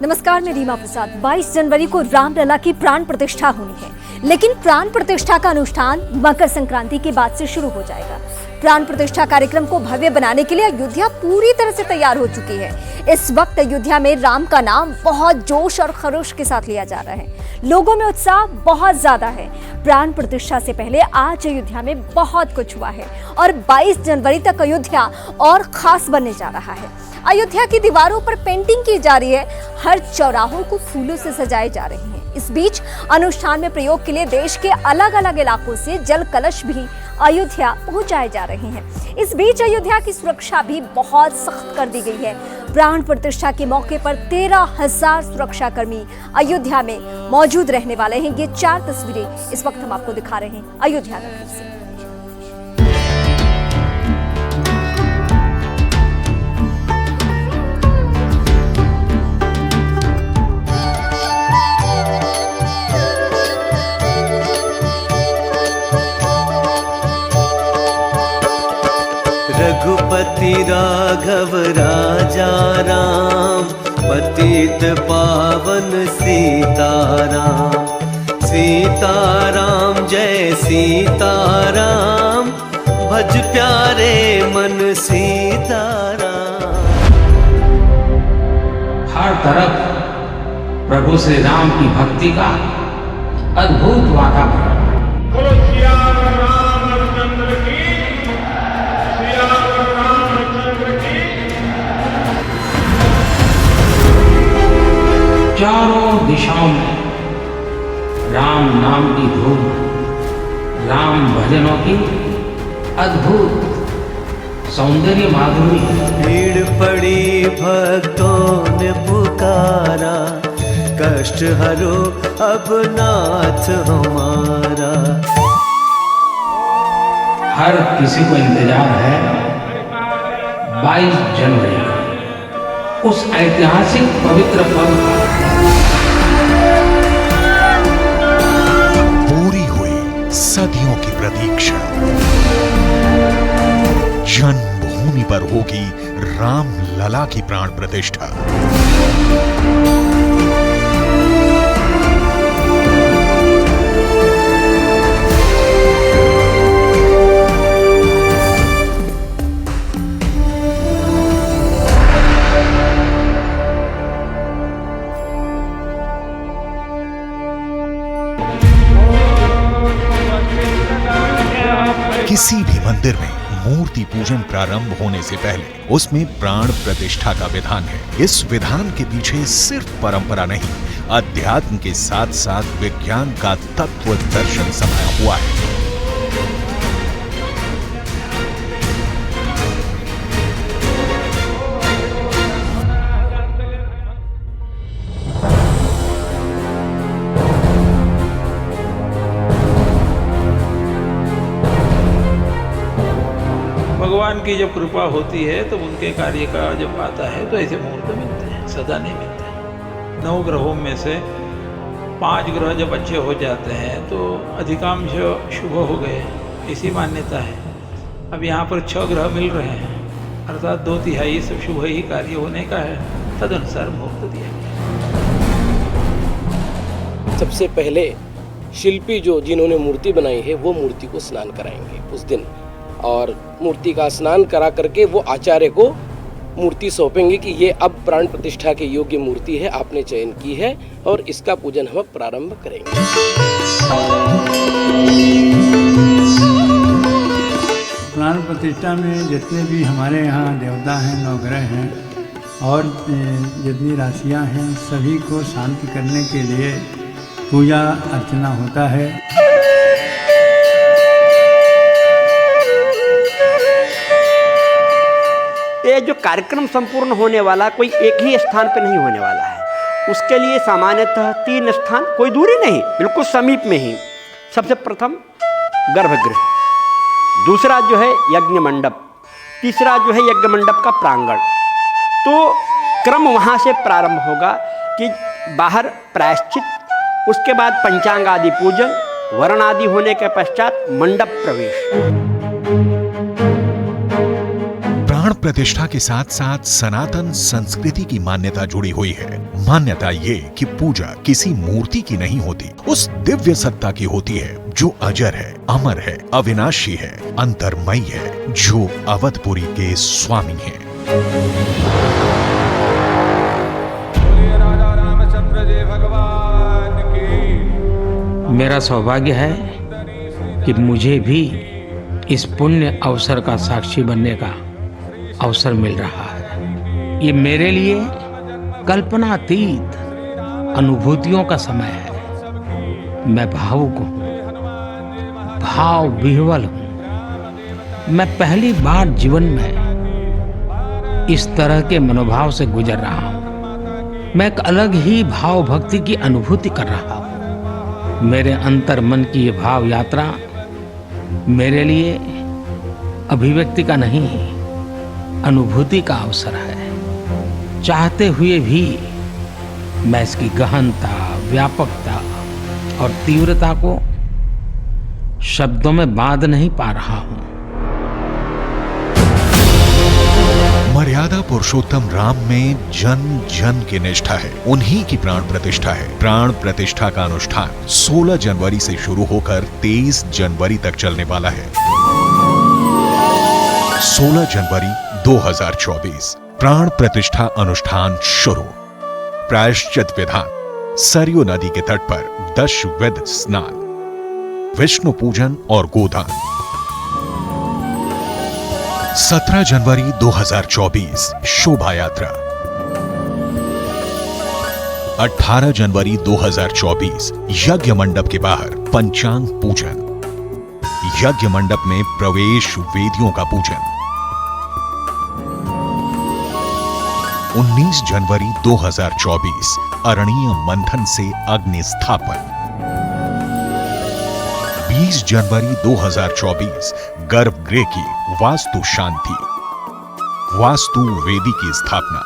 नमस्कार, मैं रीमा प्रसाद। 22 जनवरी को रामलला की प्राण प्रतिष्ठा होनी है, लेकिन प्राण प्रतिष्ठा का अनुष्ठान मकर संक्रांति के बाद से शुरू हो जाएगा। प्राण प्रतिष्ठा कार्यक्रम को भव्य बनाने के लिए अयोध्या पूरी तरह से तैयार हो चुकी है। इस वक्त अयोध्या में राम का नाम बहुत जोश और खरोश के साथ लिया जा रहा है। लोगों में उत्साह बहुत ज्यादा है। प्राण प्रतिष्ठा से पहले आज अयोध्या में बहुत कुछ हुआ है और 22 जनवरी तक अयोध्या और खास बनने जा रहा है। अयोध्या की दीवारों पर पेंटिंग की जा रही है, हर चौराहों को फूलों से सजाए जा रहे हैं। इस बीच अनुष्ठान में प्रयोग के लिए देश के अलग अलग इलाकों से जल कलश भी अयोध्या पहुंचाए जा रहे हैं। इस बीच अयोध्या की सुरक्षा भी बहुत सख्त कर दी गई है। प्राण प्रतिष्ठा के मौके पर 13,000 सुरक्षाकर्मी अयोध्या में मौजूद रहने वाले हैं। ये 4 तस्वीरें इस वक्त हम आपको दिखा रहे हैं अयोध्या नगरी से। रघुपति राघव राजा राम, पतित पावन सीताराम। सीताराम जय सीताराम, भज प्यारे मन सीताराम। हर तरफ प्रभु श्री राम की भक्ति का अद्भुत वातावरण। चारों दिशाओं में राम नाम की धूम, राम भजनों की अद्भुत सौंदर्य माधुरी। भीड़ पड़ी भक्तों ने पुकारा, कष्ट हरो अब नाथ हमारा। हर किसी को इंतजार है 22 जनवरी का, उस ऐतिहासिक पवित्र पल का। पूरी हुई सदियों की प्रतीक्षा, जन्मभूमि पर होगी राम लला की प्राण प्रतिष्ठा। किसी भी मंदिर में मूर्ति पूजन प्रारंभ होने से पहले उसमें प्राण प्रतिष्ठा का विधान है। इस विधान के पीछे सिर्फ परंपरा नहीं, अध्यात्म के साथ साथ विज्ञान का तत्व दर्शन समाया हुआ है। भगवान की जब कृपा होती है तो उनके कार्य का जब आता है तो ऐसे मुहूर्त मिलते हैं, सदा नहीं मिलते। 9 ग्रहों में से 5 ग्रह जब अच्छे हो जाते हैं तो अधिकांश शुभ हो गए, ऐसी मान्यता है। अब यहाँ पर 6 ग्रह मिल रहे हैं, अर्थात 2/3 सब शुभ ही कार्य होने का है। तदनुसार मुहूर्त दिया गया। सबसे पहले शिल्पी जिन्होंने मूर्ति बनाई है वो मूर्ति को स्नान कराएंगे उस दिन, और मूर्ति का स्नान करा करके वो आचार्य को मूर्ति सौंपेंगे कि ये अब प्राण प्रतिष्ठा के योग्य मूर्ति है, आपने चयन की है, और इसका पूजन हम प्रारंभ करेंगे। प्राण प्रतिष्ठा में जितने भी हमारे यहाँ देवता हैं, नवग्रह हैं और जितनी राशियाँ हैं, सभी को शांति करने के लिए पूजा अर्चना होता है। ये जो कार्यक्रम संपूर्ण होने वाला कोई एक ही स्थान पर नहीं होने वाला है। उसके लिए सामान्यतः 3 स्थान, कोई दूरी नहीं, बिल्कुल समीप में ही। सबसे प्रथम गर्भगृह, दूसरा जो है यज्ञ मंडप, तीसरा जो है यज्ञ मंडप का प्रांगण। तो क्रम वहाँ से प्रारंभ होगा कि बाहर प्रायश्चित, उसके बाद पंचांग आदि पूजन, वर्ण आदि होने के पश्चात मंडप प्रवेश। प्राण प्रतिष्ठा के साथ साथ सनातन संस्कृति की मान्यता जुड़ी हुई है। मान्यता ये कि पूजा किसी मूर्ति की नहीं होती, उस दिव्य सत्ता की होती है जो अजर है, अमर है, अविनाशी है, अंतर्मयी है, जो अवधपुरी के स्वामी है। मेरा सौभाग्य है कि मुझे भी इस पुण्य अवसर का साक्षी बनने का अवसर मिल रहा है। ये मेरे लिए कल्पनातीत अनुभूतियों का समय है। मैं भावुक हूँ, भाव विह्वल हूँ। मैं पहली बार जीवन में इस तरह के मनोभाव से गुजर रहा हूँ। मैं एक अलग ही भाव भक्ति की अनुभूति कर रहा हूँ। मेरे अंतर मन की ये भाव यात्रा मेरे लिए अभिव्यक्ति का नहीं, अनुभूति का अवसर है। चाहते हुए भी मैं इसकी गहनता, व्यापकता और तीव्रता को शब्दों में बांध नहीं पा रहा हूं। मर्यादा पुरुषोत्तम राम में जन जन की निष्ठा है, उन्हीं की प्राण प्रतिष्ठा है। प्राण प्रतिष्ठा का अनुष्ठान 16 जनवरी से शुरू होकर 23 जनवरी तक चलने वाला है। 16 जनवरी 2024 प्राण प्रतिष्ठा अनुष्ठान शुरू। प्रायश्चित विधान, सरयू नदी के तट पर दशविध स्नान, विष्णु पूजन और गोदान। 17 जनवरी 2024 शोभा यात्रा। 18 जनवरी 2024 यज्ञ मंडप के बाहर पंचांग पूजन, यज्ञ मंडप में प्रवेश, वेदियों का पूजन। 19 जनवरी 2024 अरणीय मंथन से अग्नि स्थापन। 20 जनवरी 2024 गर्भगृह की वास्तु शांति, वास्तु वेदी की स्थापना।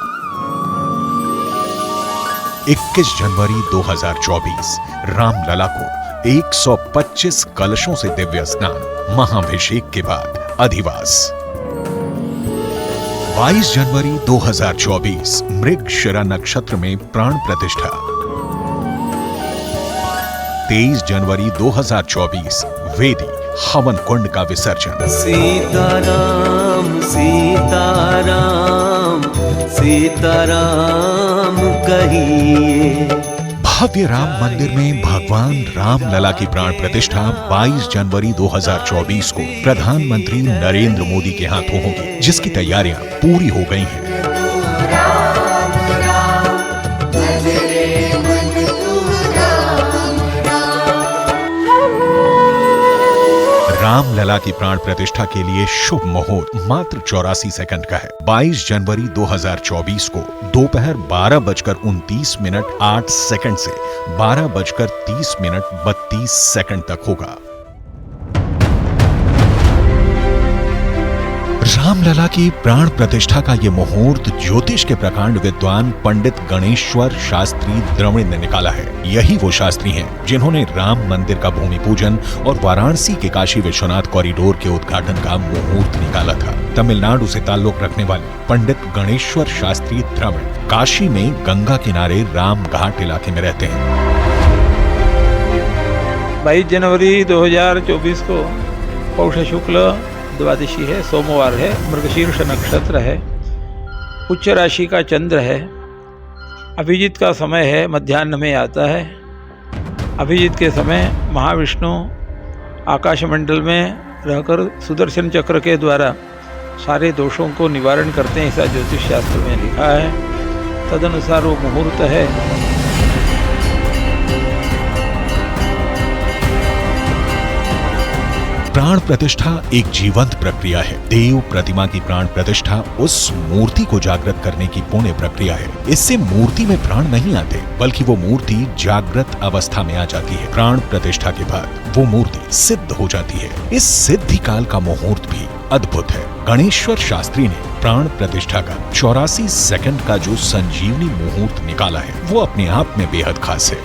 21 जनवरी 2024 रामलला को 125 कलशों से दिव्य स्नान, महाभिषेक के बाद अधिवास। 22 जनवरी 2024 मृगशिरा नक्षत्र में प्राण प्रतिष्ठा। 23 जनवरी 2024 वेदी हवन कुंड का विसर्जन। सीताराम सीताराम सीताराम कहिए। भव्य राम मंदिर में भगवान राम लला की प्राण प्रतिष्ठा 22 जनवरी 2024 को प्रधानमंत्री नरेंद्र मोदी के हाथों होगी, जिसकी तैयारियां पूरी हो गई हैं। राम लला की प्राण प्रतिष्ठा के लिए शुभ मुहूर्त मात्र 84 सेकंड का है। 22 जनवरी 2024 को दोपहर 12:29:08 से 12:30:32 तक होगा। रामलला की प्राण प्रतिष्ठा का ये मुहूर्त ज्योतिष के प्रकांड विद्वान पंडित गणेश्वर शास्त्री द्रविड़ ने निकाला है। यही वो शास्त्री हैं जिन्होंने राम मंदिर का भूमि पूजन और वाराणसी के काशी विश्वनाथ कॉरिडोर के उद्घाटन का मुहूर्त निकाला था। तमिलनाडु से ताल्लुक रखने वाले पंडित गणेश्वर शास्त्री द्रविड़ काशी में गंगा किनारे राम घाट इलाके में रहते हैं। 22 जनवरी 2024 को पौष शुक्ल द्वादशी है, सोमवार है, मृगशीर्ष नक्षत्र है, उच्च राशि का चंद्र है, अभिजीत का समय है, मध्याह्न में आता है। अभिजीत के समय महाविष्णु आकाशमंडल में रहकर सुदर्शन चक्र के द्वारा सारे दोषों को निवारण करते हैं, ऐसा ज्योतिष शास्त्र में लिखा है। तदनुसार वो मुहूर्त है। प्राण प्रतिष्ठा एक जीवंत प्रक्रिया है। देव प्रतिमा की प्राण प्रतिष्ठा उस मूर्ति को जागृत करने की पुण्य प्रक्रिया है। इससे मूर्ति में प्राण नहीं आते, बल्कि वो मूर्ति जागृत अवस्था में आ जाती है। प्राण प्रतिष्ठा के बाद वो मूर्ति सिद्ध हो जाती है। इस सिद्धि काल का मुहूर्त भी अद्भुत है। गणेश्वर शास्त्री ने प्राण प्रतिष्ठा का 84 सेकंड का जो संजीवनी मुहूर्त निकाला है, वो अपने आप में बेहद खास है।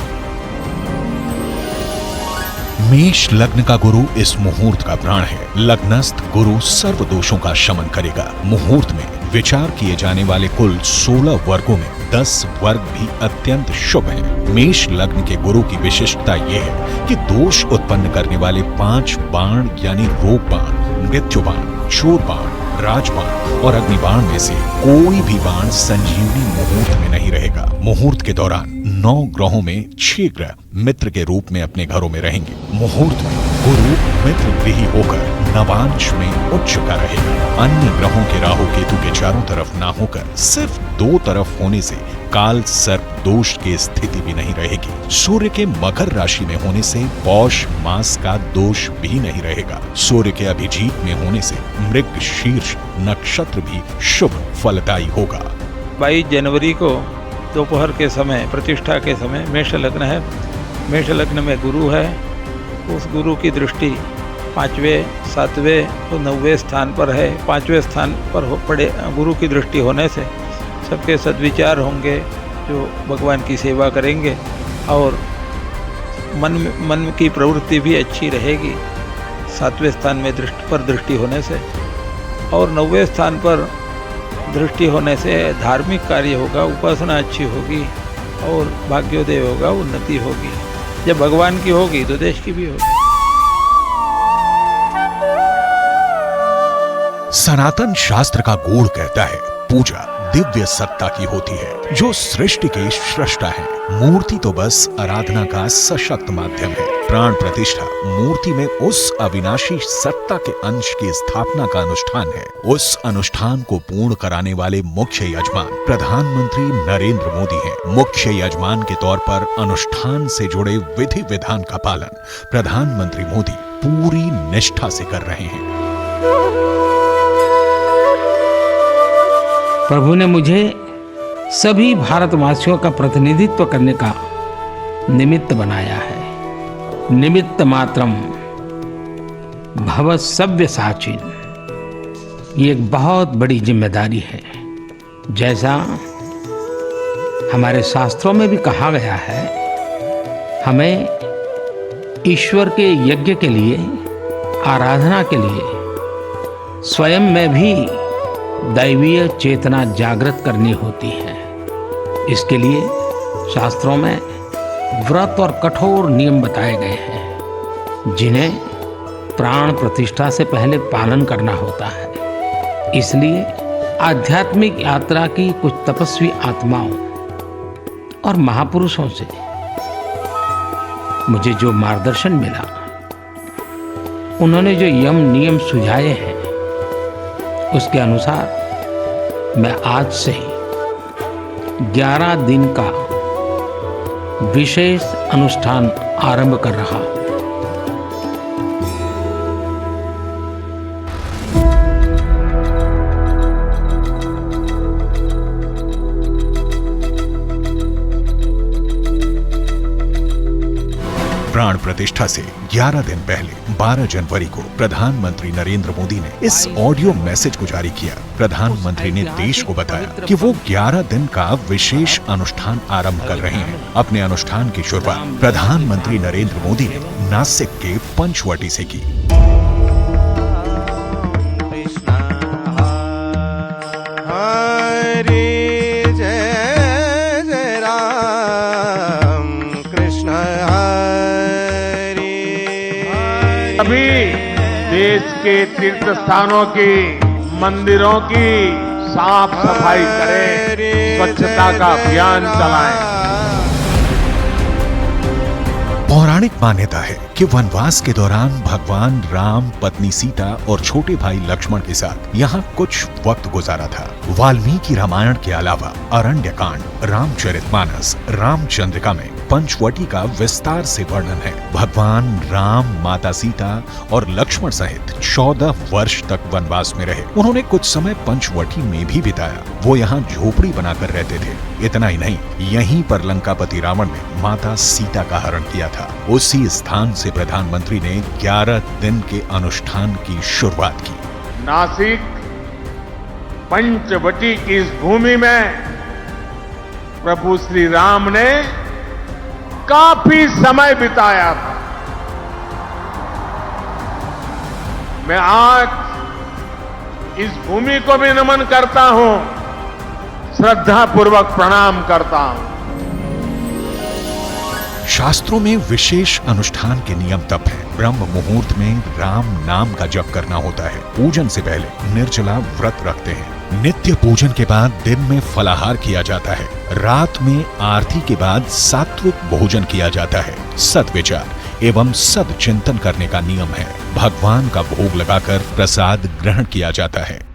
मेष लग्न का गुरु इस मुहूर्त का प्राण है। लग्नस्थ गुरु सर्व दोषों का शमन करेगा। मुहूर्त में विचार किए जाने वाले कुल 16 वर्गों में 10 वर्ग भी अत्यंत शुभ हैं। मेष लग्न के गुरु की विशिष्टता यह है कि दोष उत्पन्न करने वाले 5 बाण यानी रोग बाण, मृत्यु बाण, चोर बाण, राजबाण और अग्निबाण में से कोई भी बाण संजीवनी मुहूर्त में नहीं रहेगा। मुहूर्त के दौरान 9 ग्रहों में 6 ग्रह मित्र के रूप में अपने घरों में रहेंगे। मुहूर्त में गुरु मित्र गृही होकर नवांश में उच्च का रहेगा। अन्य ग्रहों के राहु केतु के चारों तरफ ना होकर सिर्फ 2 तरफ होने से काल सर्प दोष की स्थिति भी नहीं रहेगी। सूर्य के मकर राशि में होने से पौष मास का दोष भी नहीं रहेगा। सूर्य के अभिजीत में होने से मृग शीर्ष नक्षत्र भी शुभ फलदायी होगा। 22 जनवरी को दोपहर के समय, प्रतिष्ठा के समय मेष लग्न है। मेष लग्न में गुरु है। उस गुरु की दृष्टि 5वें, 7वें और 9वें स्थान पर है। 5वें स्थान पर पड़े गुरु की दृष्टि होने से सबके सद्विचार होंगे, जो भगवान की सेवा करेंगे और मन की प्रवृत्ति भी अच्छी रहेगी 7वें स्थान में दृष्टि होने से। और 9वें स्थान पर दृष्टि होने से धार्मिक कार्य होगा, उपासना अच्छी होगी और भाग्योदय होगा, उन्नति होगी। जब भगवान की होगी तो देश की भी होगी। सनातन शास्त्र का गूढ़ कहता है पूजा दिव्य सत्ता की होती है, जो सृष्टि के सृष्टा है। मूर्ति तो बस आराधना का सशक्त माध्यम है। प्राण प्रतिष्ठा मूर्ति में उस अविनाशी सत्ता के अंश की स्थापना का अनुष्ठान है। उस अनुष्ठान को पूर्ण कराने वाले मुख्य यजमान प्रधानमंत्री नरेंद्र मोदी हैं। मुख्य यजमान के तौर पर अनुष्ठान से जुड़े विधि विधान का पालन प्रधानमंत्री मोदी पूरी निष्ठा से कर रहे हैं। प्रभु ने मुझे सभी भारतवासियों का प्रतिनिधित्व करने का निमित्त बनाया है। निमित्त मात्रम भव सव्य साचिन। ये एक बहुत बड़ी जिम्मेदारी है। जैसा हमारे शास्त्रों में भी कहा गया है, हमें ईश्वर के यज्ञ के लिए, आराधना के लिए स्वयं में भी दैवीय चेतना जागृत करनी होती है। इसके लिए शास्त्रों में व्रत और कठोर नियम बताए गए हैं, जिन्हें प्राण प्रतिष्ठा से पहले पालन करना होता है। इसलिए आध्यात्मिक यात्रा की कुछ तपस्वी आत्माओं और महापुरुषों से मुझे जो मार्गदर्शन मिला, उन्होंने जो यम नियम सुझाए हैं, उसके अनुसार मैं आज से 11 दिन का विशेष अनुष्ठान आरंभ कर रहा हूं। प्राण प्रतिष्ठा से 11 दिन पहले 12 जनवरी को प्रधानमंत्री नरेंद्र मोदी ने इस ऑडियो मैसेज को जारी किया। प्रधानमंत्री ने देश को बताया कि वो 11 दिन का विशेष अनुष्ठान आरंभ कर रहे हैं। अपने अनुष्ठान की शुरुआत प्रधानमंत्री नरेंद्र मोदी ने नासिक के पंचवटी से की। सभी देश के तीर्थ स्थानों की, मंदिरों की साफ सफाई करें, स्वच्छता का अभियान चलाएं। पौराणिक मान्यता है कि वनवास के दौरान भगवान राम पत्नी सीता और छोटे भाई लक्ष्मण के साथ यहाँ कुछ वक्त गुजारा था। वाल्मीकि रामायण के अलावा अरण्य कांड, रामचरितमानस, रामचंद्रिका में पंचवटी का विस्तार से वर्णन है। भगवान राम, माता सीता और लक्ष्मण सहित 14 वर्ष तक वनवास में रहे। उन्होंने कुछ समय पंचवटी में भी बिताया। वो यहाँ झोपड़ी बनाकर रहते थे। इतना ही नहीं, यहीं पर लंकापति रावण ने माता सीता का हरण किया था। उसी स्थान से प्रधानमंत्री ने 11 दिन के अनुष्ठान की शुरुआत की। नासिक पंचवटी की इस भूमि में प्रभु श्री राम ने काफी समय बिताया था। मैं आज इस भूमि को भी नमन करता हूं, श्रद्धा पूर्वक प्रणाम करता हूं। शास्त्रों में विशेष अनुष्ठान के नियम तप है। ब्रह्म मुहूर्त में राम नाम का जप करना होता है। पूजन से पहले निर्जला व्रत रखते हैं। नित्य पूजन के बाद दिन में फलाहार किया जाता है। रात में आरती के बाद सात्विक भोजन किया जाता है। सद्विचार एवं सद चिंतन करने का नियम है। भगवान का भोग लगाकर प्रसाद ग्रहण किया जाता है।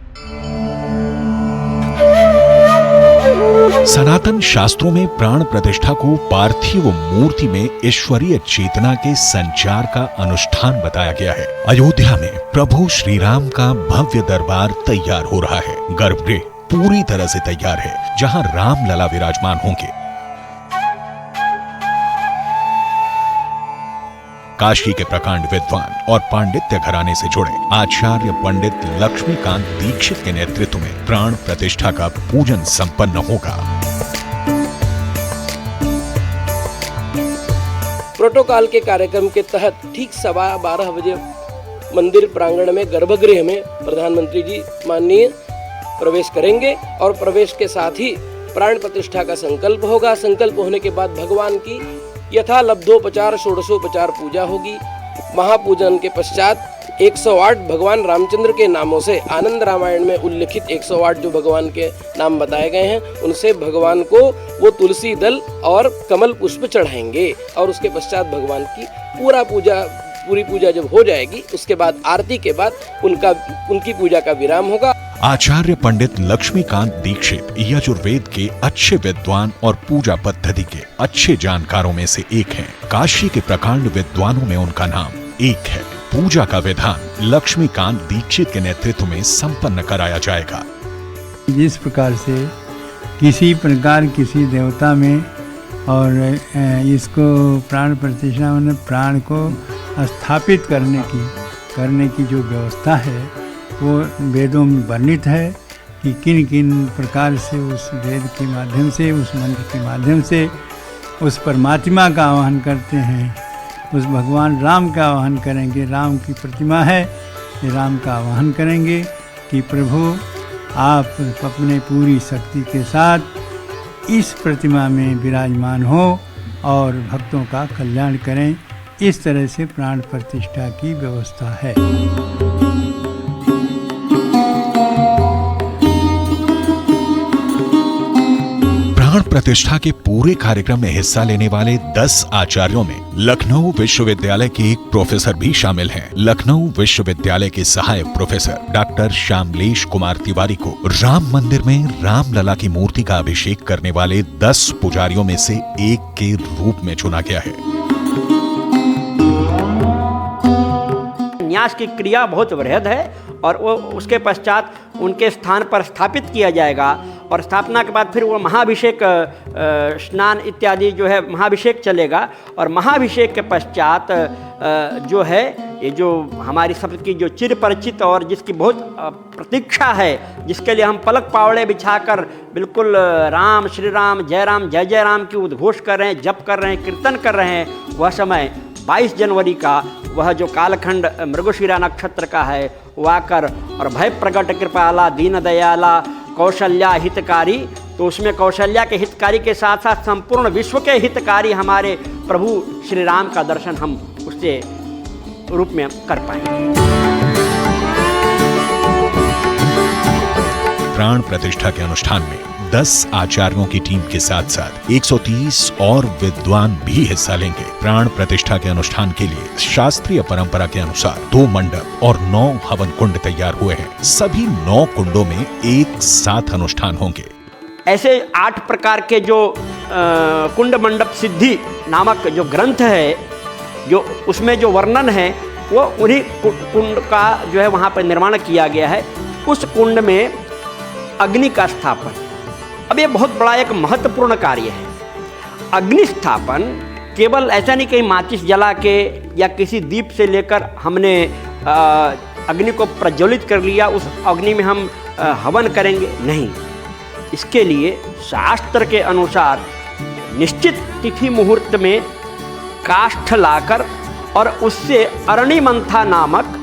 सनातन शास्त्रों में प्राण प्रतिष्ठा को पार्थिव मूर्ति में ईश्वरीय चेतना के संचार का अनुष्ठान बताया गया है। अयोध्या में प्रभु श्री राम का भव्य दरबार तैयार हो रहा है। गर्भगृह पूरी तरह से तैयार है, जहां राम लला विराजमान होंगे। काशी के प्रकांड विद्वान और पांडित्य घराने से जुड़े आचार्य पंडित लक्ष्मीकांत दीक्षित के नेतृत्व में प्राण प्रतिष्ठा का पूजन संपन्न होगा। प्रोटोकॉल के कार्यक्रम के तहत ठीक 12:15 बजे मंदिर प्रांगण में गर्भगृह में प्रधानमंत्री जी माननीय प्रवेश करेंगे और प्रवेश के साथ ही प्राण प्रतिष्ठा का संकल्प होगा। संकल्प होने के बाद भगवान की यथा लब्धोपचार षोडशोपचार पूजा होगी। महापूजन के पश्चात 108 भगवान रामचंद्र के नामों से आनंद रामायण में उल्लिखित 108 जो भगवान के नाम बताए गए हैं, उनसे भगवान को वो तुलसी दल और कमल पुष्प चढ़ाएंगे। और उसके पश्चात भगवान की पूरी पूजा जब हो जाएगी, उसके बाद आरती के बाद उनकी पूजा का विराम होगा। आचार्य पंडित लक्ष्मीकांत दीक्षित यजुर्वेद के अच्छे विद्वान और पूजा पद्धति के अच्छे जानकारों में से एक हैं। काशी के प्रकांड विद्वानों में उनका नाम एक है। पूजा का विधान लक्ष्मीकांत दीक्षित के नेतृत्व में संपन्न कराया जाएगा। जिस प्रकार से किसी प्रकार किसी देवता में और इसको प्राण प्रतिष्ठा में प्राण को स्थापित करने की जो व्यवस्था है वो वेदों में वर्णित है कि किन किन प्रकार से उस वेद के माध्यम से, उस मंत्र के माध्यम से उस परमात्मा का आवाहन करते हैं। उस भगवान राम का आवाहन करेंगे। राम की प्रतिमा है, ये राम का आवाहन करेंगे कि प्रभु आप अपने पूरी शक्ति के साथ इस प्रतिमा में विराजमान हो और भक्तों का कल्याण करें। इस तरह से प्राण प्रतिष्ठा की व्यवस्था है। प्राण प्रतिष्ठा के पूरे कार्यक्रम में हिस्सा लेने वाले 10 आचार्यों में लखनऊ विश्वविद्यालय के एक प्रोफेसर भी शामिल हैं। लखनऊ विश्वविद्यालय के सहायक प्रोफेसर डॉक्टर श्यामलेश कुमार तिवारी को राम मंदिर में रामलला की मूर्ति का अभिषेक करने वाले 10 पुजारियों में से एक के रूप में चुना गया है। न्यास की क्रिया बहुत वृहद है और वो उसके पश्चात उनके स्थान पर स्थापित किया जाएगा और स्थापना के बाद फिर वो महाभिषेक स्नान इत्यादि जो है महाभिषेक चलेगा। और महाभिषेक के पश्चात जो है ये जो हमारी सबकी जो चिर परिचित और जिसकी बहुत प्रतीक्षा है, जिसके लिए हम पलक पावड़े बिछाकर बिल्कुल राम श्री राम जय जय राम की उद्घोष कर रहे हैं, जप कर रहे हैं, कीर्तन कर रहे हैं, वह समय 22 जनवरी का वह जो कालखंड मृगशिरा नक्षत्र का है वो आकर और भय प्रगट कृपाला दीन दयाला कौशल्या हितकारी, तो उसमें कौशल्या के हितकारी के साथ साथ संपूर्ण विश्व के हितकारी हमारे प्रभु श्री राम का दर्शन हम उससे रूप में कर पाएंगे। प्राण प्रतिष्ठा के अनुष्ठान में 10 आचार्यों की टीम के साथ साथ 130 और विद्वान भी हिस्सा लेंगे। प्राण प्रतिष्ठा के अनुष्ठान के लिए शास्त्रीय परंपरा के अनुसार 2 मंडप और 9 हवन कुंड तैयार हुए हैं। सभी 9 कुंडों में एक साथ अनुष्ठान होंगे। ऐसे 8 प्रकार के जो कुंड मंडप सिद्धि नामक जो ग्रंथ है, जो उसमें जो वर्णन है वो उन्हीं कुंड का जो है वहाँ पर निर्माण किया गया है। उस कुंड में अग्नि का स्थापन, अब ये बहुत बड़ा एक महत्वपूर्ण कार्य है। अग्नि स्थापन केवल ऐसा नहीं कहीं माचिस जला के या किसी दीप से लेकर हमने अग्नि को प्रज्वलित कर लिया, उस अग्नि में हम हवन करेंगे, नहीं। इसके लिए शास्त्र के अनुसार निश्चित तिथि मुहूर्त में काष्ठ लाकर और उससे अरणि मंथा नामक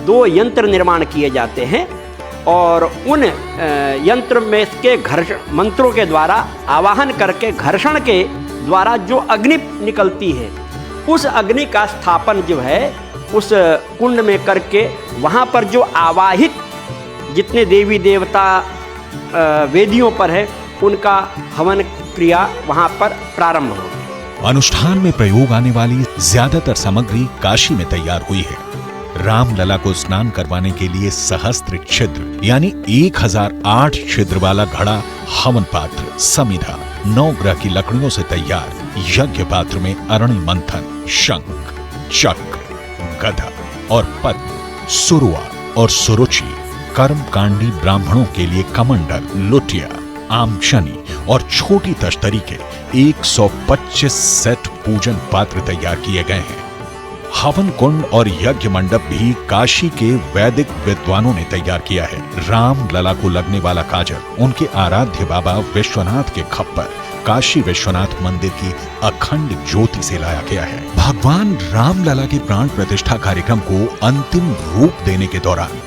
2 यंत्र निर्माण किए जाते हैं और उन यंत्र में के घर्षण मंत्रों के द्वारा आवाहन करके घर्षण के द्वारा जो अग्नि निकलती है, उस अग्नि का स्थापन जो है उस कुंड में करके वहाँ पर जो आवाहित जितने देवी देवता वेदियों पर है उनका हवन क्रिया वहाँ पर प्रारंभ होगी। अनुष्ठान में प्रयोग आने वाली ज्यादातर सामग्री काशी में तैयार हुई है। रामलला को स्नान करवाने के लिए सहस्त्र छिद्र यानी 1008 छिद्र वाला घड़ा, हवन पात्र, समिधा, 9 ग्रह की लकड़ियों से तैयार यज्ञ पात्र में अरणि मंथन, शंख, चक्र, गदा और पद्म, सुरुआ और सुरुचि, कर्मकांडी ब्राह्मणों के लिए कमंडल, लुटिया, आमशनी और छोटी तश्तरी के 125 सेट पूजन पात्र तैयार किए गए हैं। हवन कुंड और यज्ञ मंडप भी काशी के वैदिक विद्वानों ने तैयार किया है। राम लला को लगने वाला काजल उनके आराध्य बाबा विश्वनाथ के खप्पर काशी विश्वनाथ मंदिर की अखंड ज्योति से लाया गया है। भगवान रामलला के प्राण प्रतिष्ठा कार्यक्रम को अंतिम रूप देने के दौरान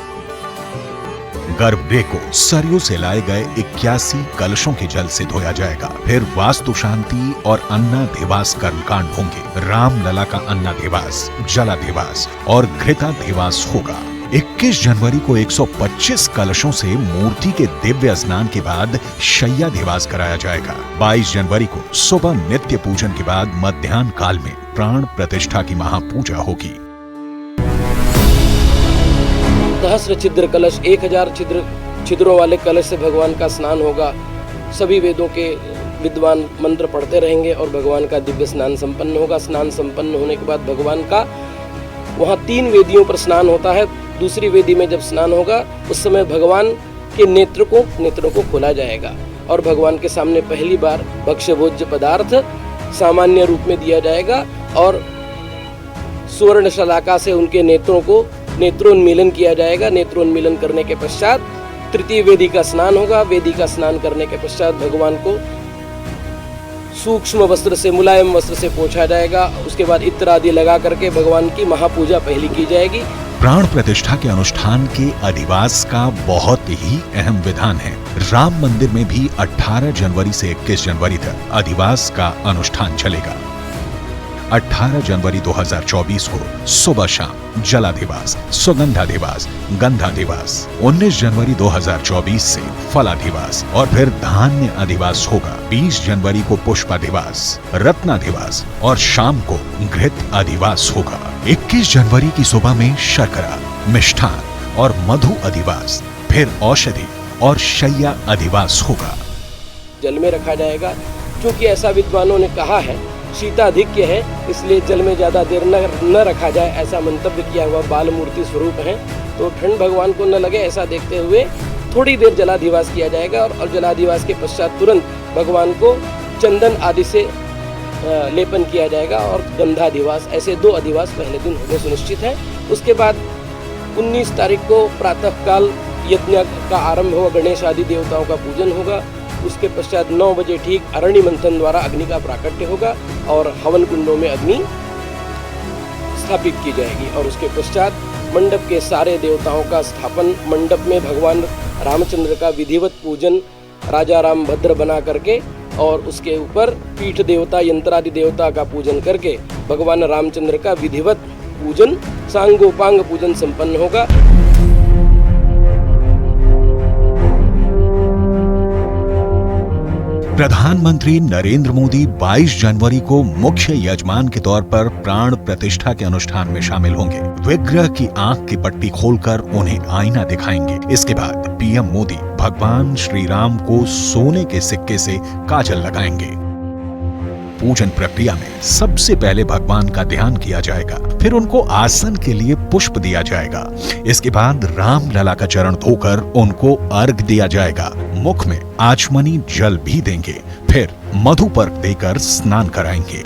गर्भगृह को सरयू से लाए गए 81 कलशों के जल से धोया जाएगा। फिर वास्तु शांति और अन्नाधिवास कर्मकांड होंगे। रामलला का अन्नाधिवास, जलाधिवास और घृताधिवास होगा। 21 जनवरी को 125 कलशों से मूर्ति के दिव्य स्नान के बाद शय्याधिवास कराया जाएगा। 22 जनवरी को सुबह नित्य पूजन के बाद मध्याह्न काल में प्राण प्रतिष्ठा की महापूजा होगी। सहस्र छिद्र कलश, 1000 छिद्रों वाले कलश से भगवान का स्नान होगा। सभी वेदों के विद्वान मंत्र पढ़ते रहेंगे और भगवान का दिव्य स्नान संपन्न होगा। स्नान संपन्न होने के बाद भगवान का वहाँ 3 वेदियों पर स्नान होता है। दूसरी वेदी में जब स्नान होगा उस समय भगवान के नेत्रों को खोला जाएगा और भगवान के सामने पहली बार भक्ष्य भोज्य पदार्थ सामान्य रूप में दिया जाएगा और सुवर्ण शलाका से उनके नेत्रोन्मीलन किया जाएगा। नेत्रोन्मीलन करने के पश्चात तृतीय वेदी का स्नान होगा। वेदी का स्नान करने के पश्चात भगवान को सूक्ष्म वस्त्र से, मुलायम वस्त्र से पोंछा जाएगा। उसके बाद इत्र आदि लगा करके भगवान की महापूजा पहली की जाएगी। प्राण प्रतिष्ठा के अनुष्ठान के अधिवास का बहुत ही अहम विधान है। राम मंदिर में भी 18 जनवरी से 21 जनवरी तक अधिवास का अनुष्ठान चलेगा। 18 जनवरी 2024 को सुबह शाम जलाधिवास, सुगंधाधिवास, गंधाधिवास, 19 जनवरी 2024 से फलाधिवास और फिर धान्य अधिवास होगा। 20 जनवरी को पुष्पाधिवास, रत्नाधिवास और शाम को घृत अधिवास होगा। 21 जनवरी की सुबह में शर्करा, मिष्ठान और मधु अधिवास, फिर औषधि और शय्या अधिवास होगा। जल में रखा जाएगा क्योंकि ऐसा विद्वानों ने कहा है, शीताधिक्य है इसलिए जल में ज्यादा देर न रखा जाए, ऐसा मंतव्य किया हुआ। बाल मूर्ति स्वरूप है तो ठंड भगवान को न लगे ऐसा देखते हुए थोड़ी देर जलाधिवास किया जाएगा और जलाधिवास के पश्चात तुरंत भगवान को चंदन आदि से लेपन किया जाएगा और गंधाधिवास, ऐसे 2 अधिवास पहले दिन होने सुनिश्चित है। उसके बाद 19 तारीख को प्रातःकाल यज्ञ का आरंभ होगा, गणेश आदि देवताओं का पूजन होगा। उसके पश्चात 9 बजे ठीक अरणि मंथन द्वारा अग्नि का प्राकट्य होगा और हवन कुंडों में अग्नि स्थापित की जाएगी और उसके पश्चात मंडप के सारे देवताओं का स्थापन, मंडप में भगवान रामचंद्र का विधिवत पूजन राजा राम भद्र बना करके और उसके ऊपर पीठ देवता, यंत्रादि देवता का पूजन करके भगवान रामचंद्र का विधिवत पूजन, सांगोपांग पूजन संपन्न होगा। प्रधानमंत्री नरेंद्र मोदी 22 जनवरी को मुख्य यजमान के तौर पर प्राण प्रतिष्ठा के अनुष्ठान में शामिल होंगे। विग्रह की आंख की पट्टी खोलकर उन्हें आईना दिखाएंगे। इसके बाद पीएम मोदी भगवान श्री राम को सोने के सिक्के से काजल लगाएंगे। पूजन प्रक्रिया में सबसे पहले भगवान का ध्यान किया जाएगा, फिर उनको आसन के लिए पुष्प दिया जाएगा। इसके बाद रामलला का चरण धोकर उनको अर्घ दिया जाएगा। मुख में आचमनी जल भी देंगे, फिर मधु पर्क देकर स्नान कराएंगे।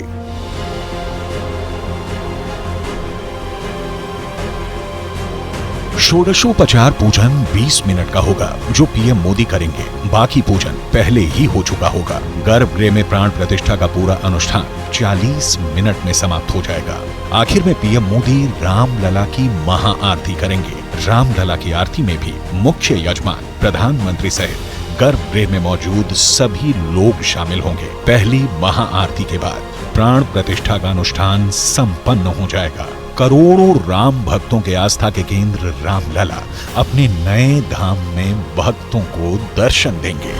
षोडशोपचार पूजन 20 मिनट का होगा जो पीएम मोदी करेंगे। बाकी पूजन पहले ही हो चुका होगा। गर्भगृह में प्राण प्रतिष्ठा का पूरा अनुष्ठान 40 मिनट में समाप्त हो जाएगा। आखिर में पीएम मोदी रामलला की महाआरती करेंगे। रामलला की आरती में भी मुख्य यजमान प्रधानमंत्री सहित गर्भगृह में मौजूद सभी लोग शामिल होंगे। पहली महाआरती के बाद प्राण प्रतिष्ठा का अनुष्ठान संपन्न हो जाएगा। करोड़ों राम भक्तों के आस्था के केंद्र रामलला अपने नए धाम में भक्तों को दर्शन देंगे।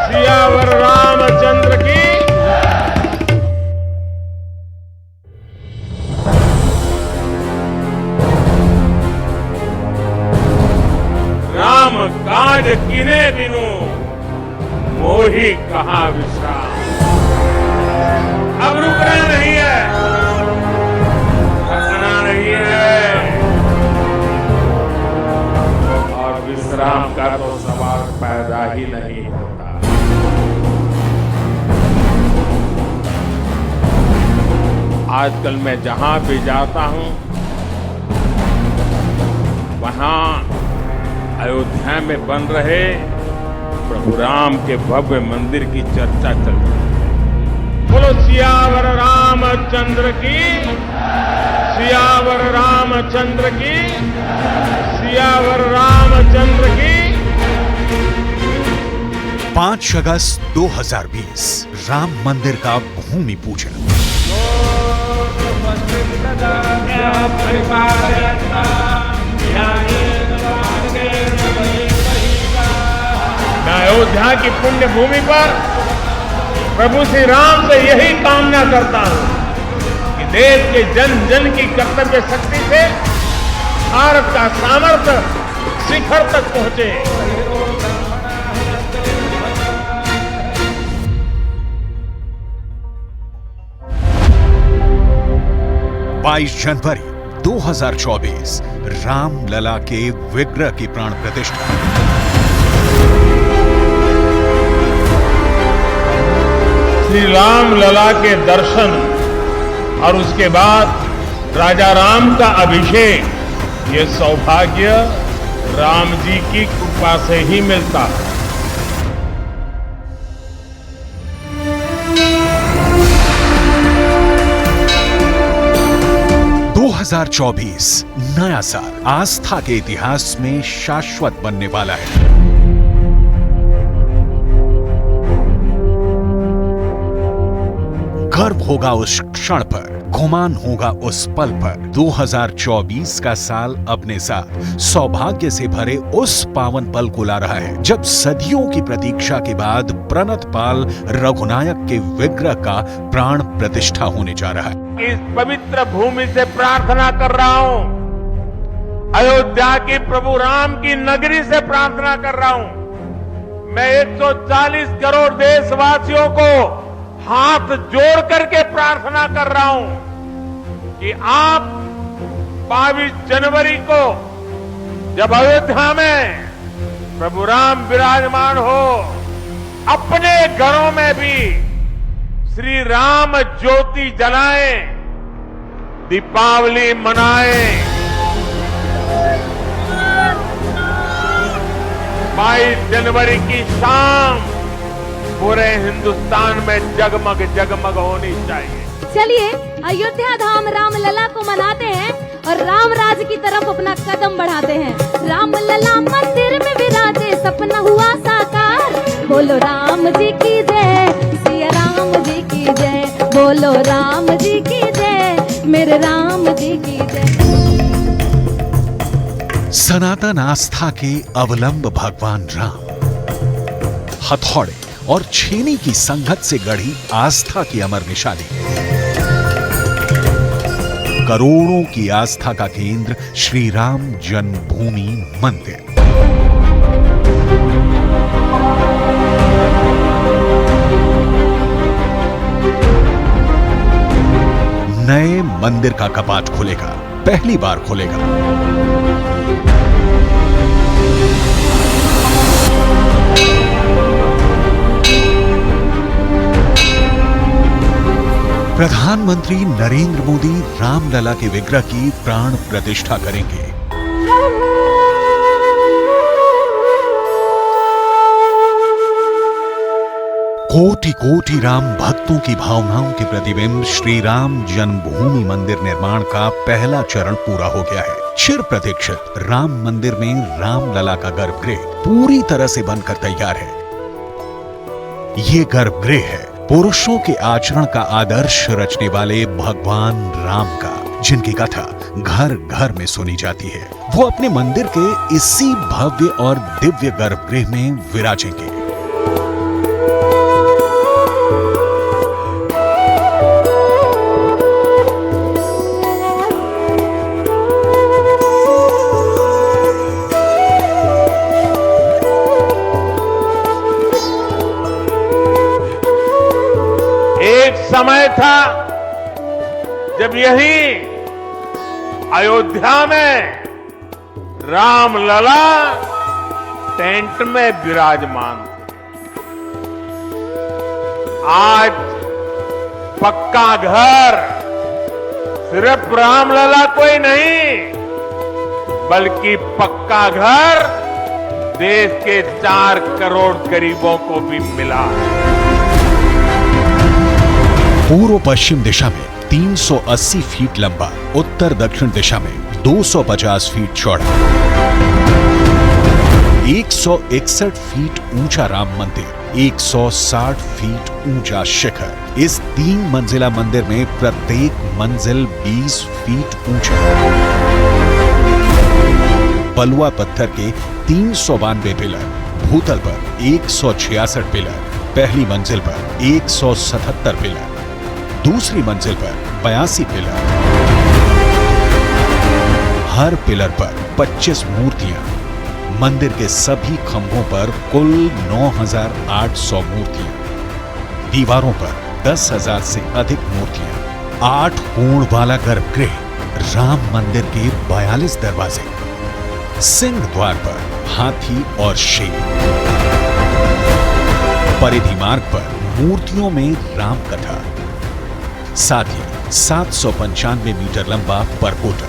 सियावर रामचंद्र की राम काज किने बिनु मोहि कहा विश्राम। अब रुकना नहीं है, थकना नहीं है, और विश्राम का तो सवाल पैदा ही नहीं होता। आजकल मैं जहां भी जाता हूं वहां अयोध्या में बन रहे प्रभु राम के भव्य मंदिर की चर्चा चलती है। बोलो सियावर रामचंद्र की, सियावर रामचंद्र की, सियावर रामचंद्र की। 5 अगस्त 2020 राम मंदिर का भूमि पूजन। मैं अयोध्या की पुण्य भूमि पर प्रभु श्री राम से यही कामना करता हूं कि देश के जन जन की कर्तव्य शक्ति से भारत का सामर्थ्य शिखर तक पहुंचे। 22 जनवरी 2024 रामलला के विग्रह की प्राण प्रतिष्ठा। श्री रामलला के दर्शन और उसके बाद राजा राम का अभिषेक, ये सौभाग्य राम जी की कृपा से ही मिलता है। 2024 नया साल आस्था के इतिहास में शाश्वत बनने वाला है। गर्व होगा उस क्षण पर, गुमान होगा उस पल पर। 2024 का साल अपने साथ सौभाग्य से भरे उस पावन पल को ला रहा है जब सदियों की प्रतीक्षा के बाद प्रणत पाल रघुनायक के विग्रह का प्राण प्रतिष्ठा होने जा रहा है। इस पवित्र भूमि से प्रार्थना कर रहा हूं, अयोध्या की प्रभु राम की नगरी से प्रार्थना कर रहा हूं। मैं 140 करोड़ देशवासियों को हाथ जोड़ करके प्रार्थना कर रहा हूं कि आप 22 जनवरी को जब अयोध्या में प्रभु राम विराजमान हो, अपने घरों में भी श्री राम ज्योति जलाएं, दीपावली मनाएं। 22 जनवरी की शाम पूरे हिंदुस्तान में जगमग जगमग होनी चाहिए। चलिए अयोध्या धाम रामलला को मनाते हैं और राम राज की तरफ अपना कदम बढ़ाते हैं। रामलला मंदिर में विराजे, सपना हुआ साकार। बोलो राम जी की जय, सिया राम जी की जय। बोलो राम जी की जय, मेरे राम जी की जय। सनातन आस्था के अवलंब भगवान राम हथौड़े और छेनी की संगत से गढ़ी आस्था की अमर निशानी, करोड़ों की आस्था का केंद्र श्री राम जन्मभूमि मंदिर। नए मंदिर का कपाट खुलेगा, पहली बार खुलेगा। प्रधानमंत्री नरेंद्र मोदी रामलला के विग्रह की प्राण प्रतिष्ठा करेंगे। कोटि कोटि राम भक्तों की भावनाओं के प्रतिबिंब श्री राम जन्मभूमि मंदिर निर्माण का पहला चरण पूरा हो गया है। चिर प्रतीक्षित राम मंदिर में रामलला का गर्भगृह पूरी तरह से बनकर तैयार है। ये गर्भगृह है पुरुषों के आचरण का आदर्श रचने वाले भगवान राम का, जिनकी कथा घर घर में सुनी जाती है। वो अपने मंदिर के इसी भव्य और दिव्य गर्भगृह में विराजेंगे। एक समय था जब यही अयोध्या में रामलला टेंट में विराजमान थे। आज पक्का घर सिर्फ रामलला कोई नहीं, बल्कि पक्का घर देश के 4 करोड़ गरीबों को भी मिला है। पूर्व पश्चिम दिशा में 380 फीट लंबा, उत्तर दक्षिण दिशा में 250 फीट चौड़ा, 161 फीट ऊंचा राम मंदिर, 160 फीट ऊंचा शिखर। इस 3 मंजिला मंदिर में प्रत्येक मंजिल 20 फीट ऊंचा। बलुआ पत्थर के 392 पिलर, भूतल पर 166 पिलर, पहली मंजिल पर 177 पिलर, दूसरी मंजिल पर 82 पिलर, हर पिलर पर 25 मूर्तियां। मंदिर के सभी खंभों पर कुल 9,800 मूर्तियां, दीवारों पर 10,000 से अधिक मूर्तियां, 8 कोण वाला गर्भगृह, राम मंदिर के 42 दरवाजे, सिंह द्वार पर हाथी और शेर, परिधि मार्ग पर मूर्तियों में राम कथा, साथ ही 795 मीटर लंबा परकोटा।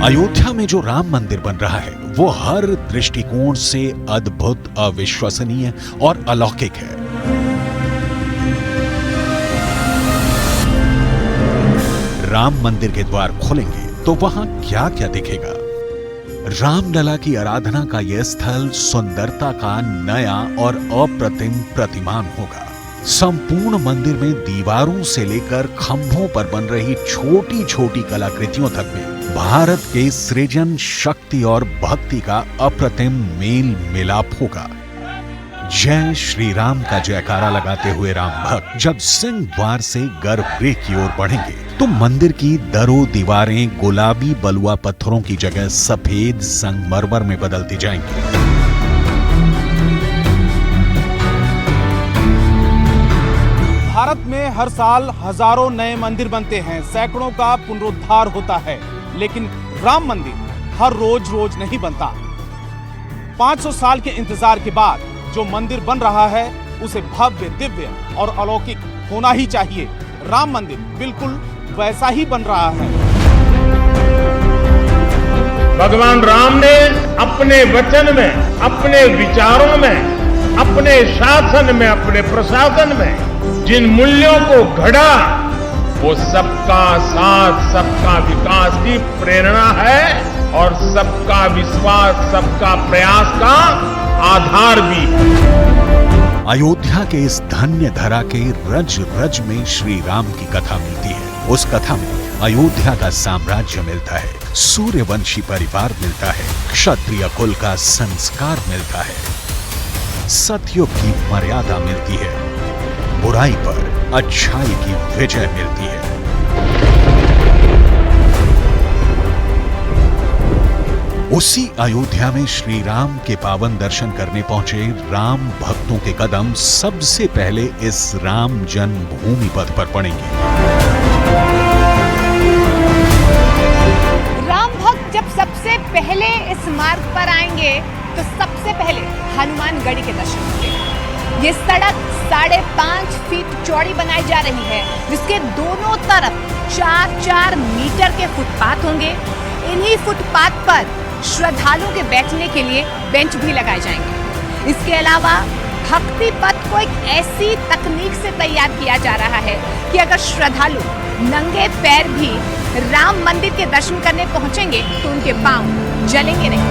अयोध्या में जो राम मंदिर बन रहा है वो हर दृष्टिकोण से अद्भुत, अविश्वसनीय और अलौकिक है। राम मंदिर के द्वार खुलेंगे तो वहां क्या क्या दिखेगा? रामलला की आराधना का यह स्थल सुंदरता का नया और अप्रतिम प्रतिमान होगा। संपूर्ण मंदिर में दीवारों से लेकर खंभों पर बन रही छोटी छोटी कलाकृतियों तक में भारत के सृजन शक्ति और भक्ति का अप्रतिम मेल मिलाप होगा। जय श्री राम का जयकारा लगाते हुए राम भक्त जब सिंह द्वार से गर्भगृह की ओर बढ़ेंगे तो मंदिर की दरों दीवारें गुलाबी बलुआ पत्थरों की जगह सफेद संगमरमर में बदलती जाएंगी। भारत में हर साल हजारों नए मंदिर बनते हैं, सैकड़ों का पुनरुद्धार होता है, लेकिन राम मंदिर हर रोज नहीं बनता। 500 साल के इंतजार के बाद जो मंदिर बन रहा है उसे भव्य, दिव्य और अलौकिक होना ही चाहिए। राम मंदिर बिल्कुल वैसा ही बन रहा है। भगवान राम ने अपने वचन में, अपने विचारों में, अपने शासन में, अपने प्रशासन में जिन मूल्यों को घड़ा वो सबका साथ, सबका विकास की प्रेरणा है और सबका विश्वास, सबका प्रयास का आधार भी। अयोध्या के इस धन्य धरा के रज रज में श्री राम की कथा मिलती है। उस कथा में अयोध्या का साम्राज्य मिलता है, सूर्यवंशी परिवार मिलता है, क्षत्रिय कुल का संस्कार मिलता है, सतयुग की मर्यादा मिलती है, बुराई पर अच्छाई की विजय मिलती है। उसी अयोध्या में श्री राम के पावन दर्शन करने पहुंचे राम भक्तों के कदम सबसे पहले इस राम जन्मभूमि पथ पर पड़ेंगे। राम भक्त जब सबसे पहले इस मार्ग पर आएंगे तो सबसे पहले हनुमानगढ़ी के दर्शन होंगे। ये सड़क 5.5 फीट चौड़ी बनाई जा रही है, जिसके दोनों तरफ 4-4 मीटर के फुटपाथ होंगे। इन्हीं फुटपाथ पर श्रद्धालुओं के बैठने के लिए बेंच भी लगाए जाएंगे। इसके अलावा भक्ति पथ को एक ऐसी तकनीक से तैयार किया जा रहा है कि अगर श्रद्धालु नंगे पैर भी राम मंदिर के दर्शन करने पहुंचेंगे तो उनके पांव जलेंगे नहीं।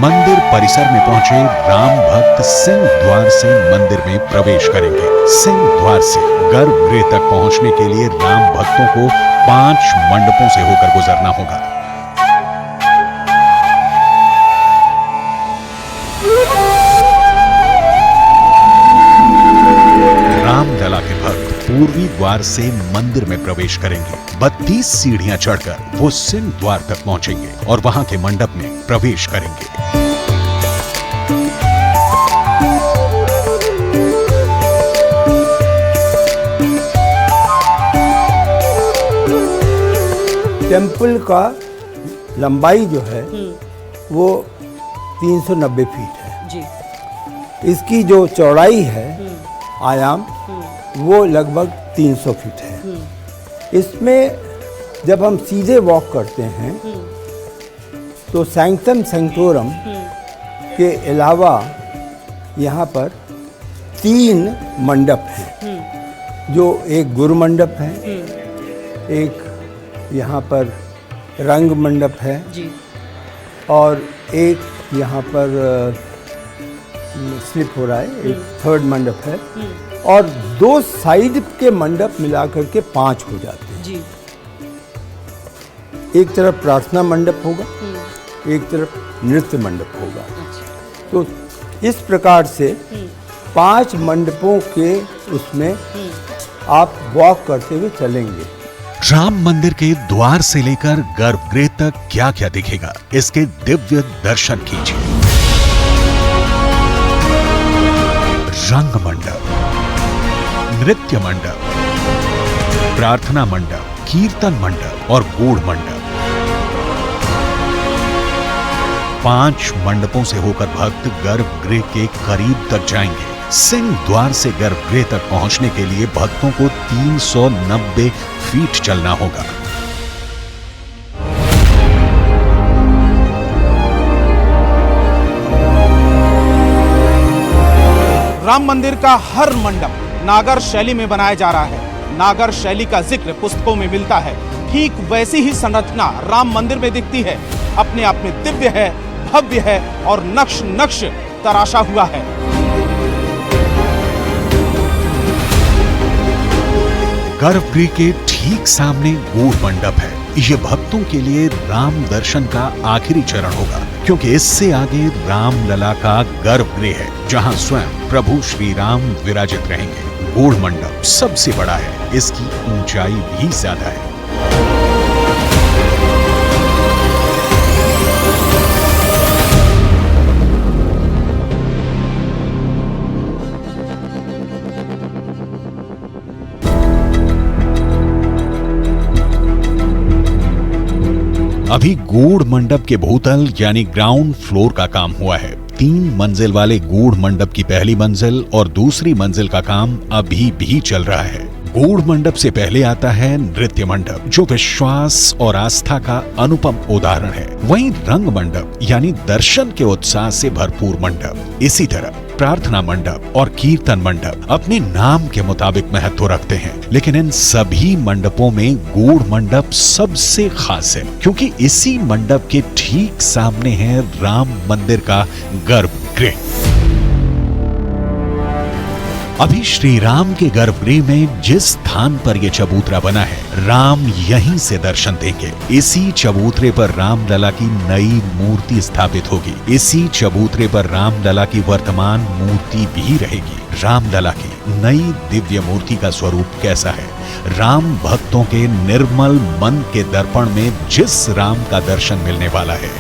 मंदिर परिसर में पहुंचे राम भक्त सिंह द्वार से मंदिर में प्रवेश करेंगे। सिंह द्वार से गर्भगृह तक पहुंचने के लिए राम भक्तों को 5 मंडपों से होकर गुजरना होगा। रामलला के भक्त पूर्वी द्वार से मंदिर में प्रवेश करेंगे। 32 सीढ़ियां चढ़कर वो सिंह द्वार तक पहुंचेंगे और वहां के मंडप में प्रवेश करेंगे। टेम्पल का लंबाई जो है वो 390 फीट है जी। इसकी जो चौड़ाई है आयाम वो लगभग 300 फीट है। इसमें जब हम सीधे वॉक करते हैं तो सैंक्टम सैंक्टोरम के अलावा यहाँ पर 3 मंडप हैं, जो एक गुरु मंडप है, एक यहाँ पर रंग मंडप है जी, और एक यहाँ पर स्लिप हो रहा है, एक 3rd मंडप है, और 2 साइड के मंडप मिलाकर के 5 हो जाते हैं जी। एक तरफ प्रार्थना मंडप होगा, एक तरफ नृत्य मंडप होगा। तो इस प्रकार से 5 मंडपों के उसमें आप वॉक करते हुए चलेंगे। राम मंदिर के द्वार से लेकर गर्भगृह तक क्या क्या दिखेगा, इसके दिव्य दर्शन कीजिए। रंग मंडप, नृत्य मंडप, प्रार्थना मंडप, कीर्तन मंडप और गूढ़ मंडप। 5 मंडपों से होकर भक्त गर्भगृह के करीब तक जाएंगे। सिंह द्वार से गर्भगृह तक पहुंचने के लिए भक्तों को 390 फीट चलना होगा। राम मंदिर का हर मंडप नागर शैली में बनाया जा रहा है। नागर शैली का जिक्र पुस्तकों में मिलता है। ठीक वैसी ही संरचना राम मंदिर में दिखती है। अपने आप में दिव्य है, भव्य है और नक्श नक्श तराशा हुआ है। गर्भगृह के ठीक सामने गूढ़ मंडप है। ये भक्तों के लिए राम दर्शन का आखिरी चरण होगा, क्योंकि इससे आगे रामलला का गर्भगृह है, जहां स्वयं प्रभु श्री राम विराजित रहेंगे। गूढ़ मंडप सबसे बड़ा है, इसकी ऊंचाई भी ज्यादा है। अभी गूढ़ मंडप के भूतल यानी ग्राउंड फ्लोर का काम हुआ है। 3 मंजिल वाले गूढ़ मंडप की पहली मंजिल और दूसरी मंजिल का काम अभी भी चल रहा है। गूढ़ मंडप से पहले आता है नृत्य मंडप, जो विश्वास और आस्था का अनुपम उदाहरण है। वहीं रंग मंडप यानी दर्शन के उत्साह से भरपूर मंडप। इसी तरह प्रार्थना मंडप और कीर्तन मंडप अपने नाम के मुताबिक महत्व रखते हैं, लेकिन इन सभी मंडपों में गूढ़ मंडप सबसे खास है, क्योंकि इसी मंडप के ठीक सामने है राम मंदिर का गर्भगृह। अभी श्री राम के गर्भगृह में जिस स्थान पर यह चबूतरा बना है, राम यहीं से दर्शन देंगे। इसी चबूतरे पर रामलला की नई मूर्ति स्थापित होगी। इसी चबूतरे पर रामलला की वर्तमान मूर्ति भी रहेगी। रामलला की नई दिव्य मूर्ति का स्वरूप कैसा है? राम भक्तों के निर्मल मन के दर्पण में जिस राम का दर्शन मिलने वाला है।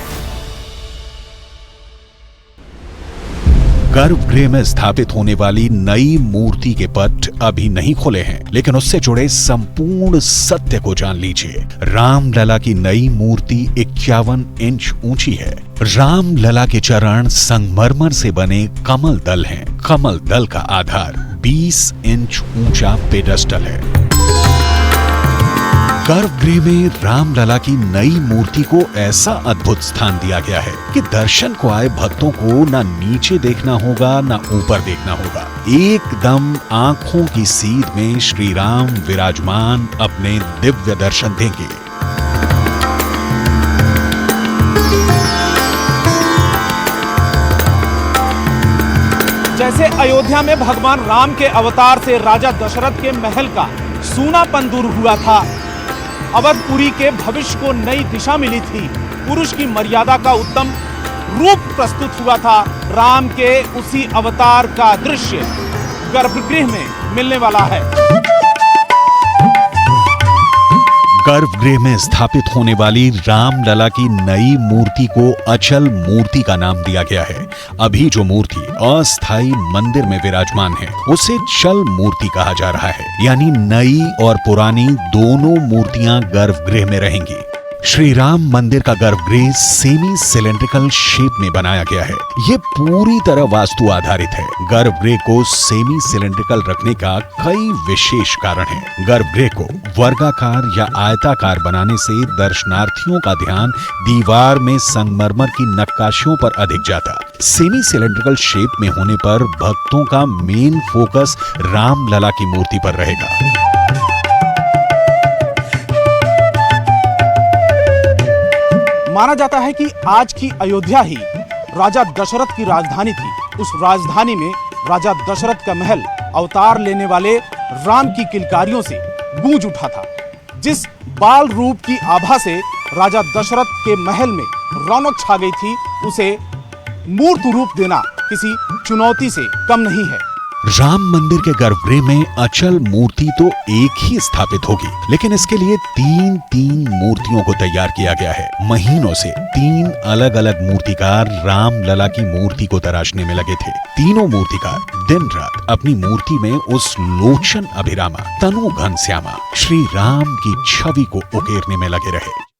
गर्भगृह में स्थापित होने वाली नई मूर्ति के पट अभी नहीं खुले हैं, लेकिन उससे जुड़े संपूर्ण सत्य को जान लीजिए। रामलला की नई मूर्ति 51 इंच ऊंची है। रामलला के चरण संगमरमर से बने कमल दल हैं। कमल दल का आधार 20 इंच ऊंचा पेडस्टल है। गर्भगृह में रामलला की नई मूर्ति को ऐसा अद्भुत स्थान दिया गया है कि दर्शन को आए भक्तों को ना नीचे देखना होगा ना ऊपर देखना होगा। एकदम आंखों की सीध में श्री राम विराजमान अपने दिव्य दर्शन देंगे। जैसे अयोध्या में भगवान राम के अवतार से राजा दशरथ के महल का सूनापन दूर हुआ था, अवधपुरी के भविष्य को नई दिशा मिली थी, पुरुष की मर्यादा का उत्तम रूप प्रस्तुत हुआ था। राम के उसी अवतार का दृश्य गर्भगृह में मिलने वाला है। गर्भगृह में स्थापित होने वाली रामलला की नई मूर्ति को अचल मूर्ति का नाम दिया गया है। अभी जो मूर्ति अस्थायी मंदिर में विराजमान है उसे चल मूर्ति कहा जा रहा है, यानी नई और पुरानी दोनों मूर्तियां गर्भगृह में रहेंगी। श्री राम मंदिर का गर्भगृह सेमी सिलेंड्रिकल शेप में बनाया गया है। ये पूरी तरह वास्तु आधारित है। गर्भगृह को सेमी सिलेंड्रिकल रखने का कई विशेष कारण हैं। गर्भगृह को वर्गाकार या आयताकार बनाने से दर्शनार्थियों का ध्यान दीवार में संगमरमर की नक्काशियों पर अधिक जाता। सेमी सिलेंड्रिकल शेप में होने पर भक्तों का मेन फोकस रामलला की मूर्ति पर रहेगा। माना जाता है कि आज की अयोध्या ही राजा दशरथ की राजधानी थी। उस राजधानी में राजा दशरथ का महल अवतार लेने वाले राम की किलकारियों से गूंज उठा था। जिस बाल रूप की आभा से राजा दशरथ के महल में रौनक छा गई थी, उसे मूर्त रूप देना किसी चुनौती से कम नहीं है। राम मंदिर के गर्भगृह में अचल मूर्ति तो एक ही स्थापित होगी, लेकिन इसके लिए तीन मूर्तियों को तैयार किया गया है। महीनों से 3 अलग अलग मूर्तिकार रामलला की मूर्ति को तराशने में लगे थे। तीनों मूर्तिकार दिन रात अपनी मूर्ति में उस लोचन अभिरामा, तनु घनश्यामा श्री राम की छवि को उकेरने में लगे रहे।